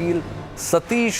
वकील सतीश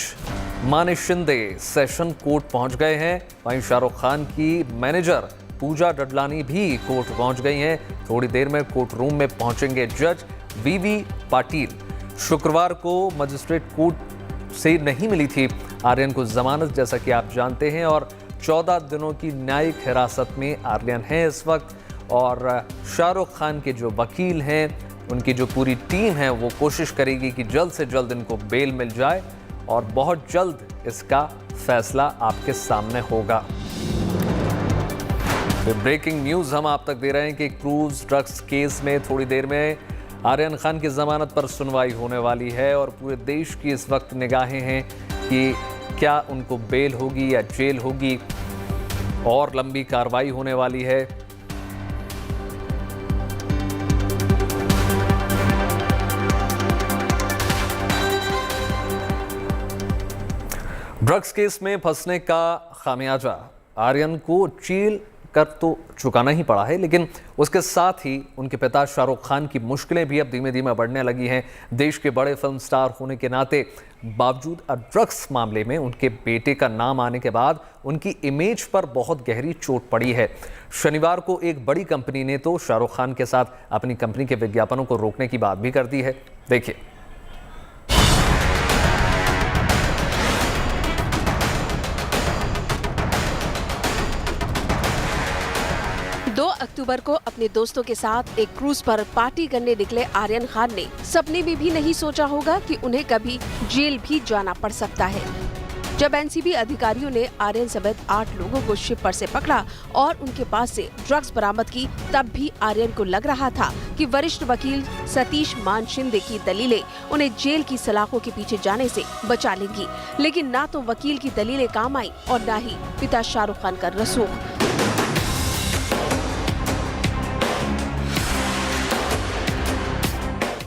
माने Shinde session court पहुंच गए हैं। वहीं शाहरुख खान की मैनेजर पूजा डडलानी भी कोर्ट पहुंच गई हैं। थोड़ी देर में कोर्ट रूम में पहुंचेंगे जज वीवी पाटिल। शुक्रवार को मजिस्ट्रेट कोर्ट से नहीं मिली थी आर्यन को जमानत, जैसा कि आप जानते हैं, और 14 दिनों की न्यायिक हिरासत में आर्यन है इस वक्त। और शाहरुख खान के जो वकील हैं, उनकी जो पूरी टीम है, वो कोशिश करेगी कि जल्द से जल्द इनको बेल मिल जाए और बहुत जल्द इसका फैसला आपके सामने होगा। तो ब्रेकिंग न्यूज़ हम आप तक दे रहे हैं कि क्रूज ड्रग्स केस में थोड़ी देर में आर्यन खान की जमानत पर सुनवाई होने वाली है और पूरे देश की इस वक्त निगाहें हैं कि क्या उनको बेल होगी या जेल होगी, और लंबी कार्रवाई होने वाली है। ड्रग्स केस में फंसने का खामियाजा आर्यन को जेल कर तो चुकाना ही पड़ा है, लेकिन उसके साथ ही उनके पिता शाहरुख खान की मुश्किलें भी अब धीमे धीमे बढ़ने लगी हैं। देश के बड़े फिल्म स्टार होने के नाते बावजूद ड्रग्स मामले में उनके बेटे का नाम आने के बाद उनकी इमेज पर बहुत गहरी चोट पड़ी है। शनिवार को एक बड़ी कंपनी ने तो शाहरुख खान के साथ अपनी कंपनी के विज्ञापनों को रोकने की बात भी कर दी है। देखिए। 2 अक्टूबर को अपने दोस्तों के साथ एक क्रूज पर पार्टी करने निकले आर्यन खान ने सपने में भी नहीं सोचा होगा कि उन्हें कभी जेल भी जाना पड़ सकता है। जब एनसीबी अधिकारियों ने आर्यन समेत 8 लोगों को शिप पर से पकड़ा और उनके पास से ड्रग्स बरामद की, तब भी आर्यन को लग रहा था कि वरिष्ठ वकील सतीश मान शिंदे की दलीलें उन्हें जेल की सलाखों के पीछे जाने से बचा लेंगी। लेकिन ना तो वकील की दलीलें काम आई और न ही पिता शाहरुख खान का रसूख।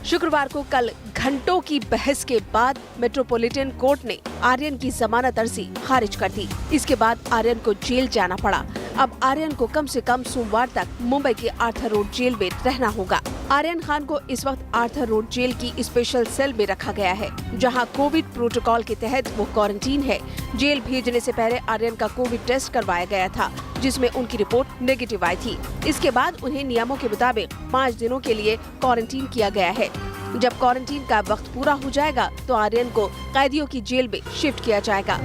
शुक्रवार को कल घंटों की बहस के बाद मेट्रोपॉलिटन कोर्ट ने आर्यन की जमानत अर्जी खारिज कर दी। इसके बाद आर्यन को जेल जाना पड़ा। अब आर्यन को कम से कम सोमवार तक मुंबई के आर्थर रोड जेल में रहना होगा। आर्यन खान को इस वक्त आर्थर रोड जेल की स्पेशल सेल में रखा गया है, जहां कोविड प्रोटोकॉल के तहत वो क्वारंटीन है। जेल भेजने से पहले आर्यन का कोविड टेस्ट करवाया गया था, जिसमें उनकी रिपोर्ट नेगेटिव आई थी। इसके बाद उन्हें नियमों के मुताबिक 5 दिनों के लिए क्वारंटीन किया गया है। जब क्वारंटीन का वक्त पूरा हो जाएगा तो आर्यन को कैदियों की जेल में शिफ्ट किया जाएगा।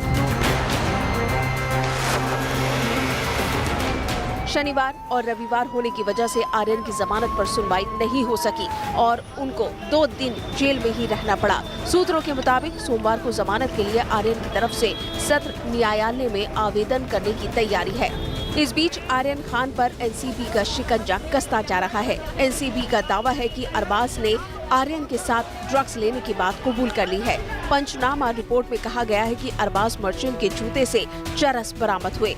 शनिवार और रविवार होने की वजह से आर्यन की जमानत पर सुनवाई नहीं हो सकी और उनको 2 दिन जेल में ही रहना पड़ा। सूत्रों के मुताबिक सोमवार को जमानत के लिए आर्यन की तरफ से सत्र न्यायालय में आवेदन करने की तैयारी है। इस बीच आर्यन खान पर एनसीबी का शिकंजा कसता जा रहा है। एनसीबी का दावा है कि अरबाज ने आर्यन के साथ ड्रग्स लेने की बात कबूल कर ली है। पंचनामा रिपोर्ट में कहा गया है कि अरबाज मर्चेंट के जूते से चरस बरामद हुए।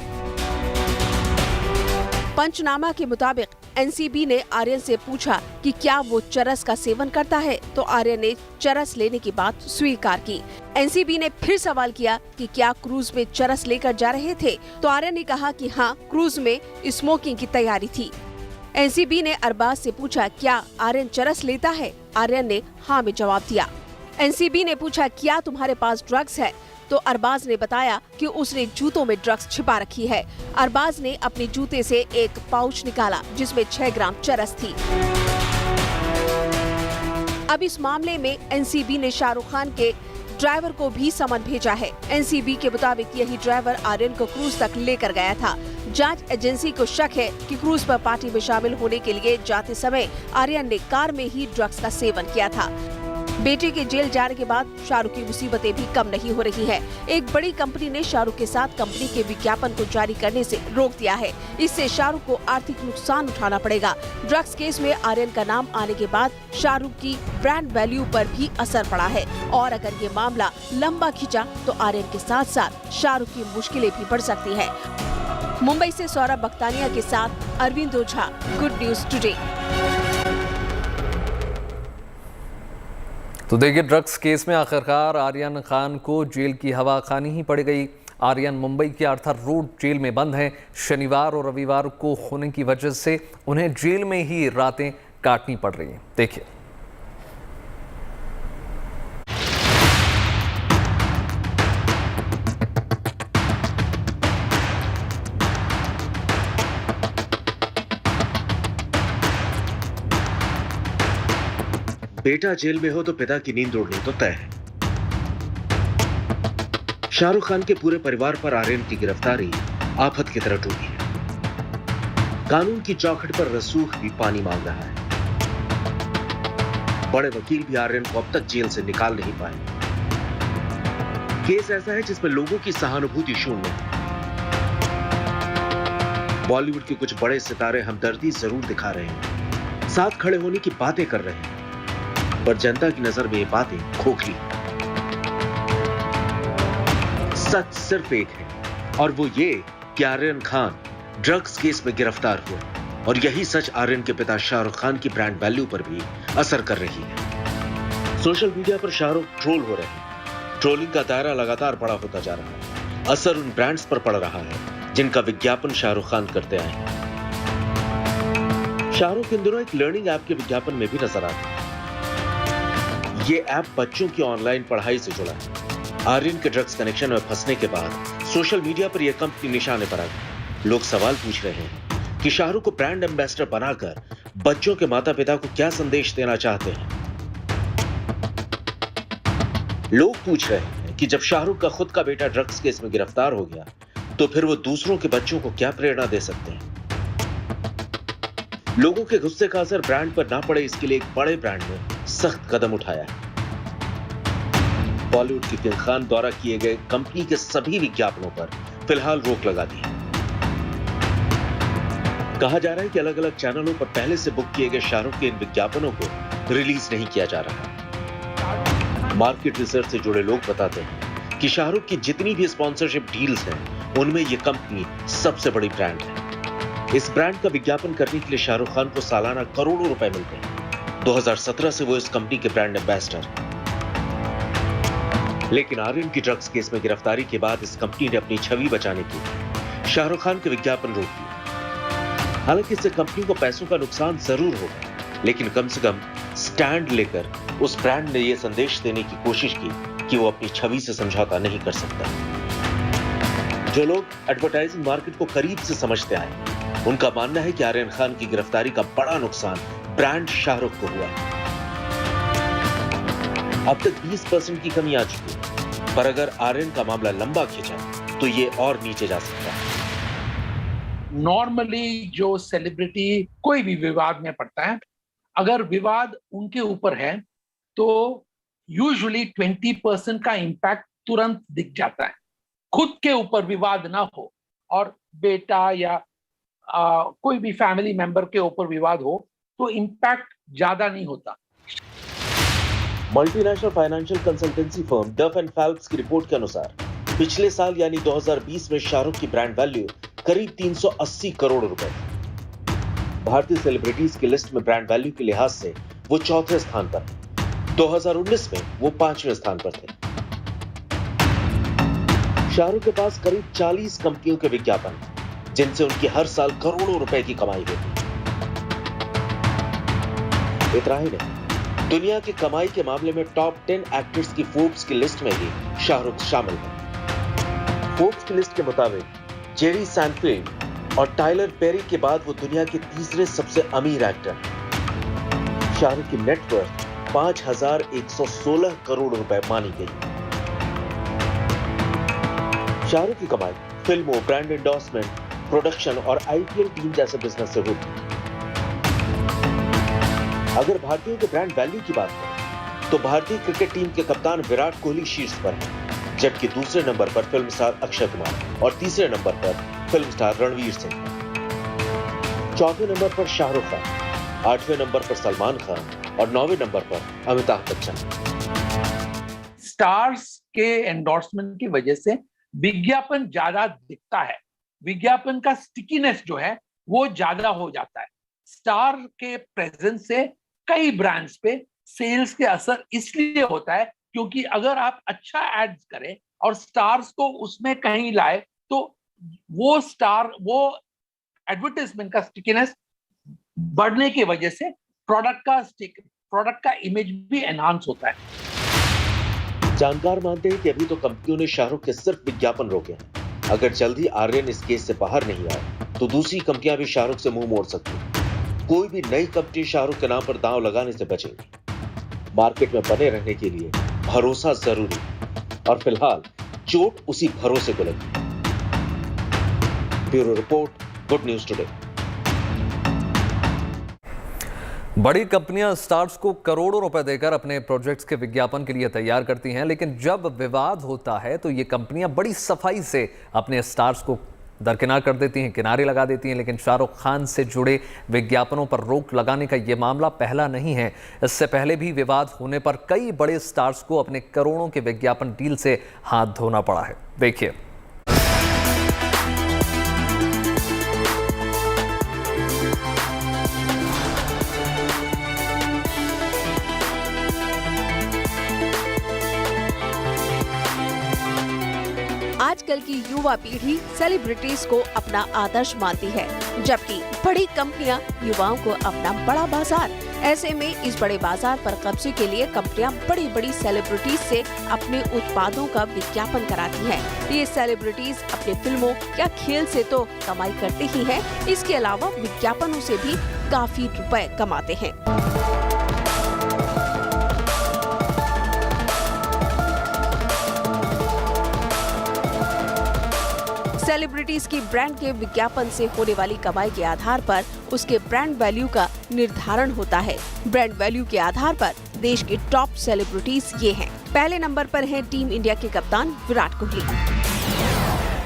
पंचनामा के मुताबिक एनसीबी ने आर्यन से पूछा कि क्या वो चरस का सेवन करता है, तो आर्यन ने चरस लेने की बात स्वीकार की। एनसीबी ने फिर सवाल किया कि क्या क्रूज में चरस लेकर जा रहे थे, तो आर्यन ने कहा कि हाँ, क्रूज में स्मोकिंग की तैयारी थी। एनसीबी ने अरबाज से पूछा क्या आर्यन चरस लेता है, आर्यन ने हाँ में जवाब दिया। एनसीबी ने पूछा क्या तुम्हारे पास ड्रग्स है, तो अरबाज ने बताया कि उसने जूतों में ड्रग्स छिपा रखी है। अरबाज ने अपने जूते से एक पाउच निकाला जिसमें 6 ग्राम चरस थी। अब इस मामले में एनसीबी ने शाहरुख खान के ड्राइवर को भी समन भेजा है। एनसीबी के मुताबिक यही ड्राइवर आर्यन को क्रूज तक लेकर गया था। जांच एजेंसी को शक है कि क्रूज पर पार्टी में शामिल होने के लिए जाते समय आर्यन ने कार में ही ड्रग्स का सेवन किया था। बेटे के जेल जाने के बाद शाहरुख की मुसीबतें भी कम नहीं हो रही है। एक बड़ी कंपनी ने शाहरुख के साथ कंपनी के विज्ञापन को जारी करने से रोक दिया है। इससे शाहरुख को आर्थिक नुकसान उठाना पड़ेगा। ड्रग्स केस में आर्यन का नाम आने के बाद शाहरुख की ब्रांड वैल्यू पर भी असर पड़ा है और अगर ये मामला लंबा खिंचा तो आर्यन के साथ साथ शाहरुख की मुश्किलें भी बढ़ सकती है। मुंबई से सौरभ बख्तानिया के साथ अरविंद ओझा, गुड न्यूज टुडे। तो देखिए, ड्रग्स केस में आखिरकार आर्यन खान को जेल की हवा खानी ही पड़ गई। आर्यन मुंबई के आर्थर रोड जेल में बंद हैं। शनिवार और रविवार को होने की वजह से उन्हें जेल में ही रातें काटनी पड़ रही हैं। देखिए। बेटा जेल में हो तो पिता की नींद उड़नी तो तय है। शाहरुख खान के पूरे परिवार पर आर्यन की गिरफ्तारी आफत की तरह टूटी है। कानून की चौखट पर रसूख भी पानी मांग रहा है। बड़े वकील भी आर्यन को अब तक जेल से निकाल नहीं पाए। केस ऐसा है जिसमें लोगों की सहानुभूति शून्य है। बॉलीवुड के कुछ बड़े सितारे हमदर्दी जरूर दिखा रहे हैं, साथ खड़े होने की बातें कर रहे हैं, पर जनता की नजर में ये बातें खोखली। सच सिर्फ एक है और वो ये कि आर्यन खान ड्रग्स केस में गिरफ्तार हुआ और यही सच आर्यन के पिता शाहरुख खान की ब्रांड वैल्यू पर भी असर कर रही है। सोशल मीडिया पर शाहरुख ट्रोल हो रहे हैं। ट्रोलिंग का दायरा लगातार बड़ा होता जा रहा है। असर उन ब्रांड्स पर पड़ रहा है जिनका विज्ञापन शाहरुख खान करते आए हैं। शाहरुख इन दिनों एक लर्निंग ऐप के विज्ञापन में भी नजर आते हैं। ये ऐप बच्चों की ऑनलाइन पढ़ाई से जुड़ा है। आर्यन के ड्रग्स कनेक्शन में फंसने के बाद सोशल मीडिया पर यह कंपनी निशाने पर आ गई। लोग सवाल पूछ रहे हैं कि शाहरुख को ब्रांड एम्बेसडर बनाकर बच्चों के माता पिता को क्या संदेश देना चाहते हैं। लोग पूछ रहे हैं कि जब शाहरुख का खुद का बेटा ड्रग्स केस में गिरफ्तार हो गया तो फिर वो दूसरों के बच्चों को क्या प्रेरणा दे सकते हैं। लोगों के गुस्से का असर ब्रांड पर ना पड़े इसके लिए एक बड़े ब्रांड ने सख्त कदम उठाया है। बॉलीवुड के किंग खान द्वारा किए गए कंपनी के सभी विज्ञापनों पर फिलहाल रोक लगा दी है। कहा जा रहा है कि अलग अलग चैनलों पर पहले से बुक किए गए शाहरुख के इन विज्ञापनों को रिलीज नहीं किया जा रहा है। मार्केट रिसर्च से जुड़े लोग बताते हैं कि शाहरुख की जितनी भी स्पॉन्सरशिप डील्स हैं, उनमें यह कंपनी सबसे बड़ी ब्रांड है। इस ब्रांड का विज्ञापन करने के लिए शाहरुख खान को सालाना करोड़ों रुपए मिलते हैं। 2017 से वो इस कंपनी के ब्रांड एम्बेसडर। लेकिन आर्यन की ड्रग्स केस में गिरफ्तारी के बाद इस कंपनी ने अपनी छवि बचाने के लिए शाहरुख खान के विज्ञापन रोक दिए। हालांकि इससे कंपनी को पैसों का नुकसान जरूर होगा, लेकिन कम से कम स्टैंड लेकर उस ब्रांड ने यह संदेश देने की कोशिश की कि वो अपनी छवि से समझौता नहीं कर सकता। जो लोग एडवर्टाइजिंग मार्केट को करीब से समझते आए, उनका मानना है कि आर्यन खान की गिरफ्तारी का बड़ा नुकसान ब्रांड शाहरुख को हुआ है। अब तक 20% की कमी आ चुकी है, पर अगर आर्यन का मामला लंबा खिंचा तो ये और नीचे जा सकता है। नॉर्मली जो सेलिब्रिटी कोई भी विवाद में पड़ता है, अगर विवाद उनके ऊपर है तो यूजुअली 20% का इम्पैक्ट तुरंत दिख जाता है। खुद के ऊपर विवाद ना हो और बेटा या कोई भी फैमिली मेंबर के ऊपर विवाद हो तो इम्पैक्ट ज्यादा नहीं होता। मल्टीनेशनल फाइनेंशियल कंसल्टेंसी फर्म डफ एंड फेल्प्स की रिपोर्ट के अनुसार पिछले साल यानी 2020 में शाहरुख की ब्रांड वैल्यू करीब 380 करोड़ रुपए थी। भारतीय सेलिब्रिटीज की लिस्ट में ब्रांड वैल्यू के लिहाज से वो चौथे स्थान पर थे। 2019 में वो 5वें स्थान पर थे। शाहरुख के पास करीब 40 कंपनियों के विज्ञापन, जिनसे उनकी हर साल करोड़ों रुपए की कमाई होती है। इतना ही नहीं, दुनिया की कमाई के मामले में टॉप 10 एक्टर्स की फोर्ब्स की लिस्ट में भी शाहरुख शामिल है। फोर्ब्स की लिस्ट के मुताबिक जेरी सैनफील्ड और टाइलर पेरी के बाद वो दुनिया के तीसरे सबसे अमीर एक्टर। शाहरुख की नेटवर्थ 5,116 करोड़ रुपए मानी गई। शाहरुख की कमाई फिल्मों, ब्रांड एंडोर्समेंट, प्रोडक्शन और आईपीएल टीम जैसे बिजनेस से होती है। अगर भारतीयों के ब्रांड वैल्यू की बात करें तो भारतीय क्रिकेट टीम के कप्तान विराट कोहली शीर्ष पर है, जबकि दूसरे नंबर पर फिल्म स्टार अक्षय कुमार और तीसरे नंबर पर फिल्म स्टार रणवीर सिंह। चौथे नंबर पर शाहरुख खान, 8वें नंबर पर सलमान खान और 9वें नंबर पर अमिताभ बच्चन। स्टार्स के एंडोर्समेंट की वजह से विज्ञापन ज्यादा दिखता है। विज्ञापन का स्टिकीनेस जो है वो ज्यादा हो जाता है। स्टार के प्रेजेंस से कई ब्रांड्स पे सेल्स के असर इसलिए होता है क्योंकि अगर आप अच्छा एड्स करें और स्टार्स को उसमें कहीं लाए तो वो एडवर्टाइजमेंट का स्टिकीनेस बढ़ने की वजह से प्रोडक्ट का इमेज भी एनहांस होता है। जानकार मानते हैं कि अभी तो कंपनियों ने शाहरुख के सिर्फ विज्ञापन रोके हैं। अगर जल्दी आर्यन इस केस से बाहर नहीं आए तो दूसरी कंपनियां भी शाहरुख से मुंह मोड़ सकती हैं। कोई भी नई कंपनी शाहरुख के नाम पर दांव लगाने से बचेगी। मार्केट में बने रहने के लिए भरोसा जरूरी, और फिलहाल चोट उसी भरोसे को लगी। Bureau report, good news today. बड़ी कंपनियां स्टार्स को करोड़ों रुपए देकर अपने प्रोजेक्ट्स के विज्ञापन के लिए तैयार करती हैं, लेकिन जब विवाद होता है तो ये कंपनियां बड़ी सफाई से अपने स्टार्स को दरकिनार कर देती हैं, किनारे लगा देती हैं। लेकिन शाहरुख खान से जुड़े विज्ञापनों पर रोक लगाने का ये मामला पहला नहीं है। इससे पहले भी विवाद होने पर कई बड़े स्टार्स को अपने करोड़ों के विज्ञापन डील से हाथ धोना पड़ा है। देखिए। आजकल की युवा पीढ़ी सेलिब्रिटीज को अपना आदर्श मानती है, जबकि बड़ी कंपनियां युवाओं को अपना बड़ा बाजार। ऐसे में इस बड़े बाजार पर कब्जे के लिए कंपनियां बड़ी बड़ी सेलिब्रिटीज से अपने उत्पादों का विज्ञापन कराती हैं। ये सेलिब्रिटीज अपने फिल्मों या खेल से तो कमाई करते ही हैं, इसके अलावा विज्ञापनों से भी काफी रुपए कमाते हैं। सेलिब्रिटीज की ब्रांड के विज्ञापन से होने वाली कमाई के आधार पर उसके ब्रांड वैल्यू का निर्धारण होता है। ब्रांड वैल्यू के आधार पर देश के टॉप सेलिब्रिटीज ये हैं। पहले नंबर पर हैं टीम इंडिया के कप्तान विराट कोहली।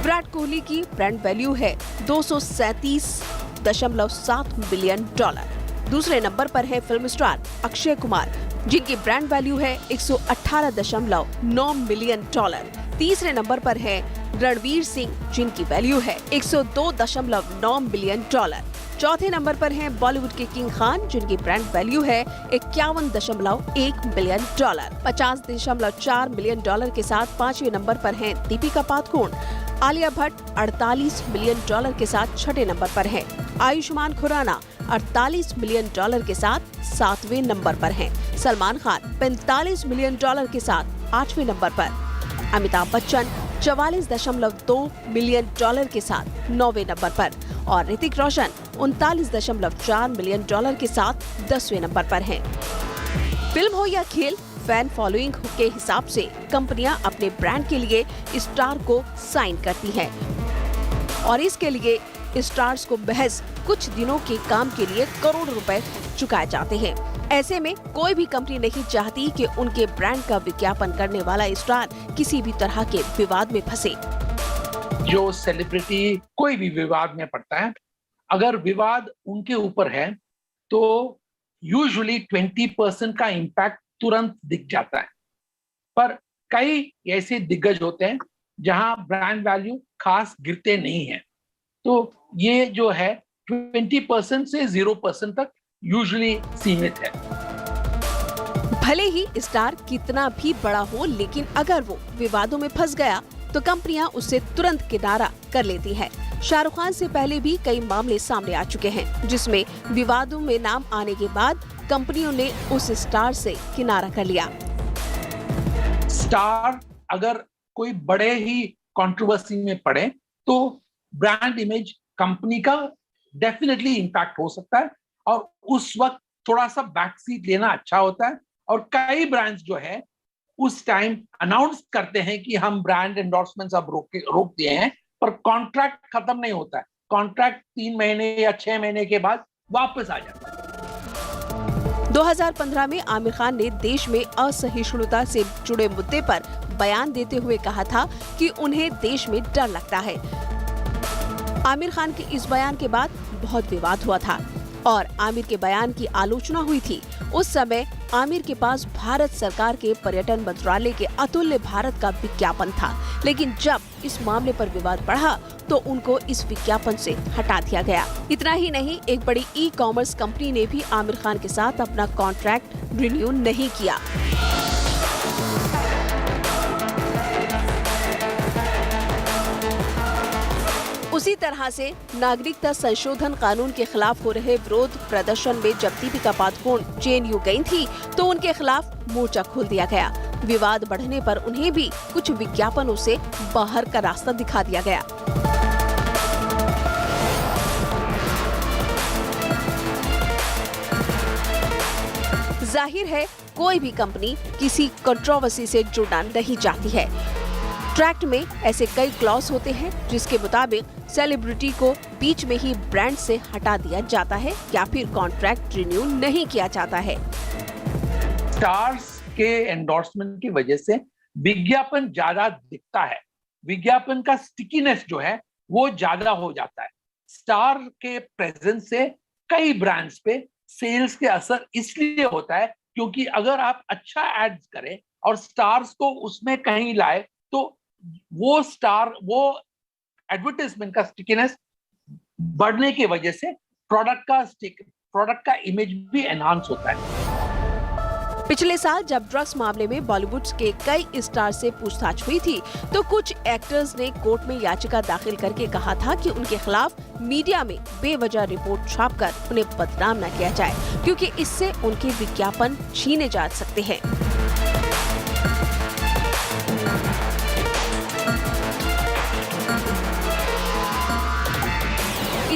विराट कोहली की ब्रांड वैल्यू है $237.7 बिलियन। दूसरे नंबर पर है फिल्म स्टार अक्षय कुमार, जिनकी ब्रांड वैल्यू है $118.9 मिलियन। तीसरे नंबर पर है रणवीर सिंह, जिनकी वैल्यू है $102.9 बिलियन। चौथे नंबर पर हैं बॉलीवुड के किंग खान, जिनकी ब्रांड वैल्यू है $51.1 बिलियन। $50.4 मिलियन के साथ पांचवें नंबर पर हैं दीपिका पादुकोण। आलिया भट्ट $48 मिलियन के साथ छठे नंबर पर है। आयुष्मान खुराना $48 मिलियन के साथ सातवें नंबर पर हैं। सलमान खान $45 मिलियन के साथ आठवें नंबर पर। अमिताभ बच्चन $44.2 मिलियन के साथ नौवें नंबर पर और ऋतिक रोशन $39.4 मिलियन के साथ 10वें नंबर पर हैं। फिल्म हो या खेल, फैन फॉलोइंग के हिसाब से कंपनियां अपने ब्रांड के लिए स्टार को साइन करती हैं और इसके लिए स्टार्स को महज कुछ दिनों के काम के लिए करोड़ रुपए चुकाए जाते हैं। ऐसे में कोई भी कंपनी नहीं चाहती कि उनके ब्रांड का विज्ञापन करने वाला स्टार किसी भी तरह के विवाद में फंसे। जो सेलिब्रिटी कोई भी विवाद में पड़ता है, अगर विवाद उनके ऊपर है तो यूजुअली 20% का इम्पैक्ट तुरंत दिख जाता है, पर कई ऐसे दिग्गज होते हैं जहां ब्रांड वैल्यू खास गिरते नहीं है। तो ये जो है 20% से 0% तक यूजुअली सीमित है। भले ही स्टार कितना भी बड़ा हो, लेकिन अगर वो विवादों में फंस गया तो कंपनियां उससे तुरंत किनारा कर लेती हैं। शाहरुख खान से पहले भी कई मामले सामने आ चुके हैं, जिसमें विवादों में नाम आने के बाद कंपनियों ने उस स्टार से किनारा कर लिया। स्टार अगर कोई बड़े ही कंट्रोवर्सी में पड़े तो ब्रांड इमेज कंपनी का डेफिनेटली इम्पैक्ट हो सकता है और उस वक्त थोड़ा सा बैक सीट लेना अच्छा होता है। और कई ब्रांड्स जो है उस टाइम अनाउंस करते हैं कि हम ब्रांड एंडोर्समेंट्स अब रोक दिए हैं, पर कॉन्ट्रैक्ट खत्म नहीं होता है। कॉन्ट्रैक्ट 3 महीने या 6 महीने के बाद वापस आ जाता है। 2015 में आमिर खान ने देश में असहिष्णुता से जुड़े मुद्दे पर बयान देते हुए कहा था कि उन्हें देश में डर लगता है। आमिर खान के इस बयान के बाद बहुत विवाद हुआ था और आमिर के बयान की आलोचना हुई थी। उस समय आमिर के पास भारत सरकार के पर्यटन मंत्रालय के अतुल्य भारत का विज्ञापन था, लेकिन जब इस मामले पर विवाद बढ़ा तो उनको इस विज्ञापन से हटा दिया गया। इतना ही नहीं, एक बड़ी ई-कॉमर्स कंपनी ने भी आमिर खान के साथ अपना कॉन्ट्रैक्ट रिन्यू नहीं किया। उसी तरह से नागरिकता संशोधन कानून के खिलाफ हो रहे विरोध प्रदर्शन में जब दीपिका पादुकोण जेएनयू गई थी तो उनके खिलाफ मोर्चा खोल दिया गया। विवाद बढ़ने पर उन्हें भी कुछ विज्ञापनों से बाहर का रास्ता दिखा दिया गया। जाहिर है कोई भी कंपनी किसी कंट्रोवर्सी से जुड़ना नहीं चाहती है। ट्रैक्ट में ऐसे कई क्लॉज होते हैं जिसके मुताबिक सेलिब्रिटी को बीच में ही ब्रांड से हटा दिया जाता है या फिर कॉन्ट्रैक्ट रिन्यू नहीं किया जाता है। स्टार्स के एंडोर्समेंट की वजह से विज्ञापन ज्यादा दिखता है, विज्ञापन का स्टिकीनेस जो है वो ज्यादा हो जाता है। स्टार के प्रेजेंस से कई ब्रांड्स पे सेल्स के असर इसलिए होता है क्योंकि अगर आप अच्छा एड्स करें और स्टार्स को उसमें कहीं लाए तो वो एडवर्टाइजमेंट का स्टिकीनेस बढ़ने की वजह से प्रोडक्ट का इमेज भी एनहांस होता है। पिछले साल जब ड्रग्स मामले में बॉलीवुड के कई स्टार से पूछताछ हुई थी तो कुछ एक्टर्स ने कोर्ट में याचिका दाखिल करके कहा था कि उनके खिलाफ मीडिया में बेवजह रिपोर्ट छापकर उन्हें बदनाम न किया जाए क्योंकि इससे उनके विज्ञापन छीने जा सकते हैं।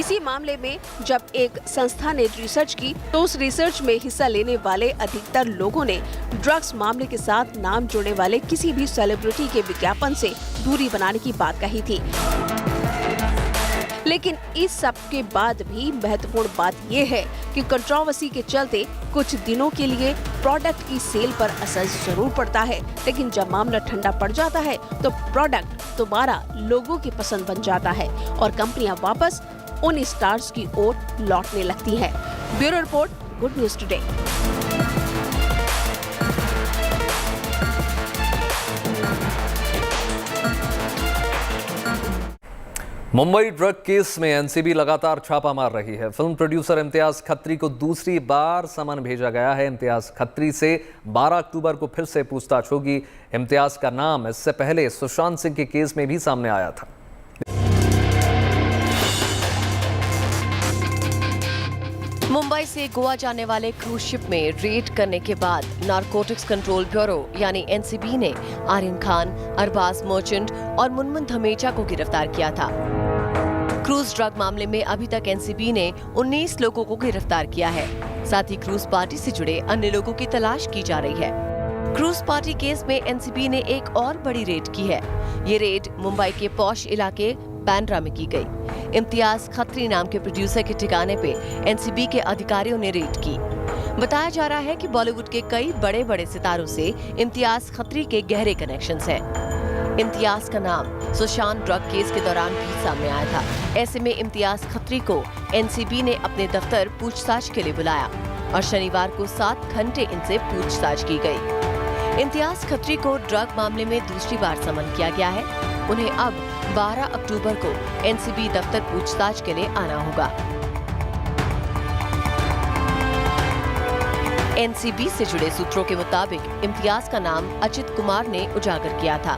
इसी मामले में जब एक संस्था ने रिसर्च की तो उस रिसर्च में हिस्सा लेने वाले अधिकतर लोगों ने ड्रग्स मामले के साथ नाम जोड़ने वाले किसी भी सेलिब्रिटी के विज्ञापन से दूरी बनाने की बात कही थी। लेकिन इस सब के बाद भी महत्वपूर्ण बात ये है कि कंट्रोवर्सी के चलते कुछ दिनों के लिए प्रोडक्ट की सेल पर असर जरूर पड़ता है, लेकिन जब मामला ठंडा पड़ जाता है तो प्रोडक्ट दोबारा लोगों की पसंद बन जाता है और कंपनियां वापस उन स्टार्स की ओर लौटने लगती हैं। Bureau report, good news today. Mumbai drug case में एनसीबी लगातार छापा मार रही है। फिल्म प्रोड्यूसर इम्तियाज खत्री को दूसरी बार समन भेजा गया है। इम्तियाज खत्री से 12 अक्टूबर को फिर से पूछताछ होगी। इम्तियाज का नाम इससे पहले सुशांत सिंह के केस में भी सामने आया था। मुंबई से गोवा जाने वाले क्रूज शिप में रेड करने के बाद नारकोटिक्स कंट्रोल ब्यूरो यानी एनसीबी ने आर्यन खान, अरबाज मर्चेंट और मुनमुन धमेचा को गिरफ्तार किया था। क्रूज ड्रग मामले में अभी तक एनसीबी ने 19 लोगों को गिरफ्तार किया है। साथ ही क्रूज पार्टी से जुड़े अन्य लोगों की तलाश की जा रही है। क्रूज पार्टी केस में एनसीबी ने एक और बड़ी रेड की है। ये रेड मुंबई के पॉश इलाके बांद्रा में की गई। इम्तियाज खत्री नाम के प्रोड्यूसर के ठिकाने पे एनसीबी के अधिकारियों ने रेड की। बताया जा रहा है कि बॉलीवुड के कई बड़े बड़े सितारों से इम्तियाज खत्री के गहरे कनेक्शंस हैं। इम्तियाज का नाम सुशांत ड्रग केस के दौरान भी सामने आया था। ऐसे में इम्तियाज खत्री को एनसीबी ने अपने दफ्तर पूछताछ के लिए बुलाया और शनिवार को 7 घंटे इनसे पूछताछ की गई। इम्तियाज खत्री को ड्रग मामले में दूसरी बार समन किया गया है। उन्हें अब 12 अक्टूबर को एनसीबी दफ्तर पूछताछ के लिए आना होगा। एनसीबी से जुड़े सूत्रों के मुताबिक इम्तियाज का नाम अचित कुमार ने उजागर किया था,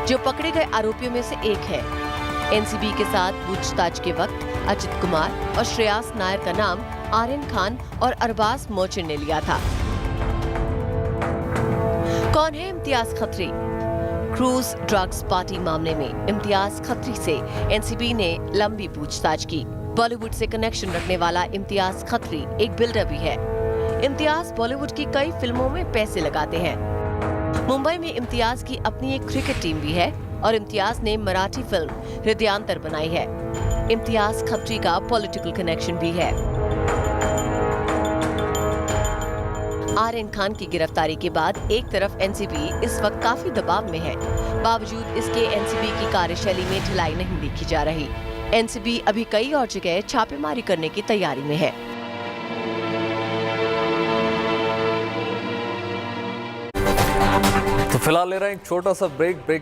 जो पकड़े गए आरोपियों में से एक है। एनसीबी के साथ पूछताछ के वक्त अचित कुमार और श्रेयास नायर का नाम आर्यन खान और अरबाज मर्चेंट ने लिया था। कौन है Imtiaz Khatri? Cruise drugs party मामले में इम्तियाज खत्री से एनसीबी ने लंबी पूछताछ की। बॉलीवुड से कनेक्शन रखने वाला इम्तियाज खत्री एक बिल्डर भी है। इम्तियाज बॉलीवुड की कई फिल्मों में पैसे लगाते हैं। मुंबई में इम्तियाज की अपनी एक क्रिकेट टीम भी है और इम्तियाज ने मराठी फिल्म हृदयांतर बनाई है। इम्तियाज खत्री का पॉलिटिकल कनेक्शन भी है। आर्यन खान की गिरफ्तारी के बाद एक तरफ एनसीबी इस वक्त काफी दबाव में है। बावजूद इसके एनसीबी की कार्यशैली में ढिलाई नहीं देखी जा रही। एनसीबी अभी कई और जगह छापेमारी करने की तैयारी में है। तो फिलहाल ले रहे हैं एक छोटा सा ब्रेक के